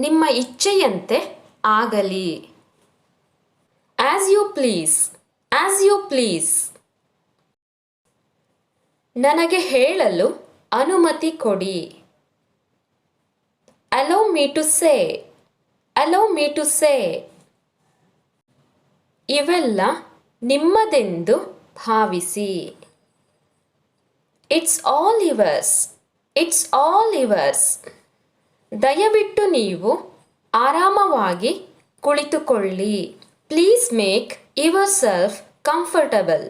ನಿಮ್ಮ ಇಚ್ಛೆಯಂತೆ ಆಗಲಿ. As you please, as you please. ನನಗೆ ಹೇಳಲು ಅನುಮತಿ ಕೊಡಿ. Allow me to say, allow me to say. ಇವೆಲ್ಲ ನಿಮ್ಮದೆಂದು ಭಾವಿಸಿ. It's all yours, it's all yours. ದಯವಿಟ್ಟು ನೀವು ಆರಾಮವಾಗಿ ಕುಳಿತುಕೊಳ್ಳಿ. Please make yourself comfortable,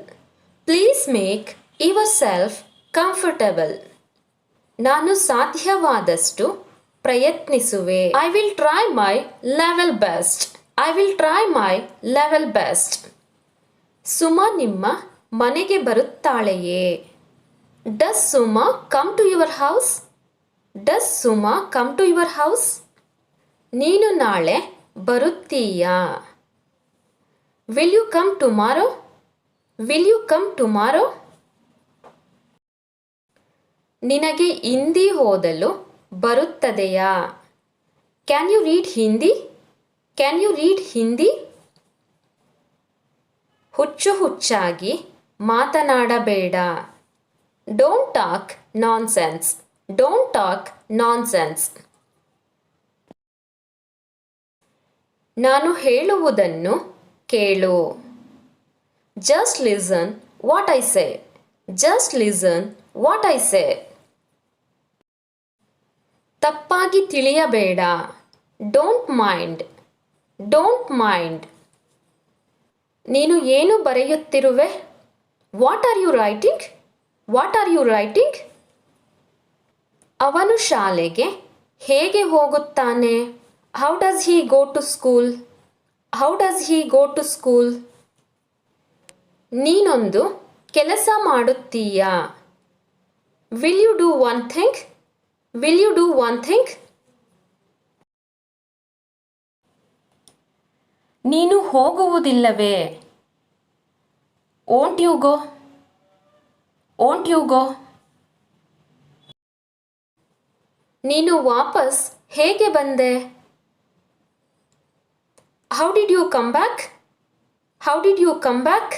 please make yourself comfortable. ನಾನು ಸಾಧ್ಯವಾದಷ್ಟು ಪ್ರಯತ್ನಿಸುವೆ. I will try my level best, I will try my level best. Suma ನಿಮ್ಮ ಮನೆಗೆ ಬರುತ್ತಾಳೆಯೇ? Does Suma come to your house? Does Suma come to your house? ನೀನು ನಾಳೆ ಬರುತ್ತೀಯಾ? Will you come tomorrow? Will you come tomorrow? ನಿನಗೆ ಹಿಂದಿ ಓದಲು ಬರುತ್ತದೆಯಾ? Can you read Hindi? Can you read Hindi? ಹುಚ್ಚು ಹುಚ್ಚಾಗಿ ಮಾತನಾಡಬೇಡ. Don't talk nonsense, don't talk nonsense. ನಾನು ಹೇಳುವುದನ್ನು ಕೇಳು. Just listen what I say, just listen what I say. ತಪ್ಪಾಗಿ ತಿಳಿಯಬೇಡ. Don't mind, don't mind. ನೀನು ಏನು ಬರೆಯುತ್ತಿರುವೆ? What are you writing? What are you writing? ಅವನು ಶಾಲೆಗೆ ಹೇಗೆ ಹೋಗುತ್ತಾನೆ? How does he go to school? How does he go to school? ನೀನೊಂದು ಕೆಲಸ ಮಾಡುತ್ತೀಯಾ? Will you do one thing? Will you do one thing? ನೀನು ಹೋಗುವುದಿಲ್ಲವೇ? Won't you go? Won't you go? ನೀನು ವಾಪಸ್ ಹೇಗೆ ಬಂದೆ? How did you come back? How did you come back?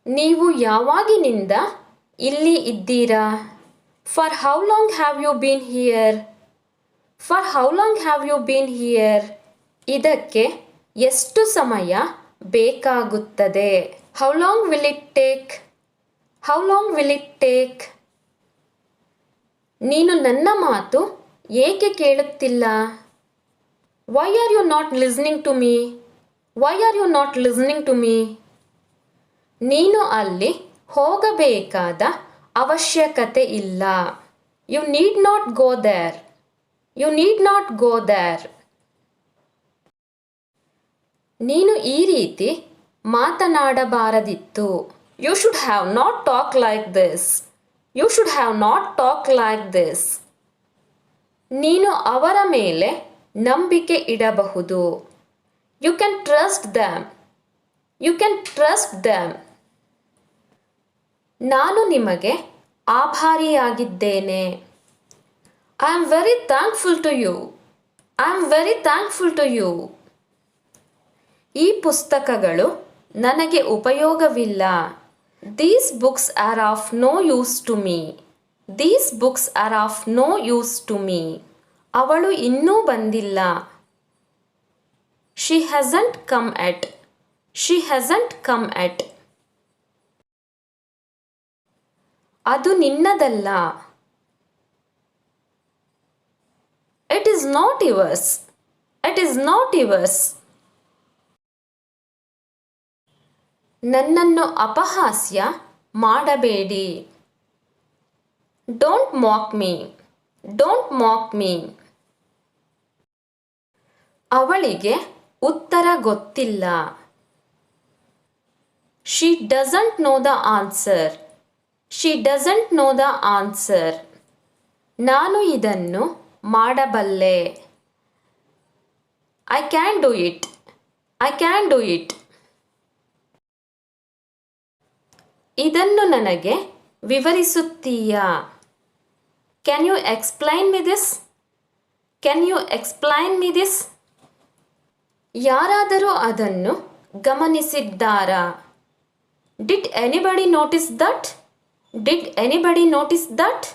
ನೀವು ಯಾವಾಗಿನಿಂದ ಇಲ್ಲಿ ಇದ್ದೀರಾ? For how long have you been here? For how long have you been here? ಇದಕ್ಕೆ ಎಷ್ಟು ಸಮಯ ಬೇಕಾಗುತ್ತದೆ? How long will it take? How long will it take? ನೀನು ನನ್ನ ಮಾತು ಏಕೆ ಕೇಳುತ್ತಿಲ್ಲ? Why are you not listening to me? Why are you not listening to me? ನೀನು ಅಲ್ಲಿ ಹೋಗಬೇಕಾದ ಅವಶ್ಯಕತೆ ಇಲ್ಲ. You need not go there. You need not go there. ನೀನು ಈ ರೀತಿ ಮಾತನಾಡಬಾರದಿತ್ತು. You should have not talk like this. You should have not talk like this. ನೀನು ಅವರ ಮೇಲೆ ನಂಬಿಕೆ ಇಡಬಹುದು. You can trust damn. You can trust them. ನಾನು ನಿಮಗೆ ಆಭಾರಿಯಾಗಿದ್ದೇನೆ. I am very thankful to you. I am very thankful to you. ಈ ಪುಸ್ತಕಗಳು ನನಗೆ ಉಪಯೋಗವಿಲ್ಲ. These books are of no use to me. These books are of no use to me. ಅವಳು ಇನ್ನೂ ಬಂದಿಲ್ಲ. She hasn't come yet. She hasn't come yet. ಅದು ನಿನ್ನದಲ್ಲ. It is not yours. It is not yours. ನನ್ನನ್ನು ಅಪಹಾಸ್ಯ ಮಾಡಬೇಡಿ. Don't mock me. Don't mock me. ಅವಳಿಗೆ ಉತ್ತರ ಗೊತ್ತಿಲ್ಲ. She doesn't know the answer. She doesn't know the answer. ನಾನು ಇದನ್ನು ಮಾಡಬಲ್ಲೆ. I can do it. I can do it. ಇದನ್ನು ನನಗೆ ವಿವರಿಸುತ್ತೀಯಾ? Can you explain me this? Can you explain me this? ಯಾರಾದರೂ ಅದನ್ನು ಗಮನಿಸಿದ್ದಾರಾ? Did anybody notice that? Did anybody notice that?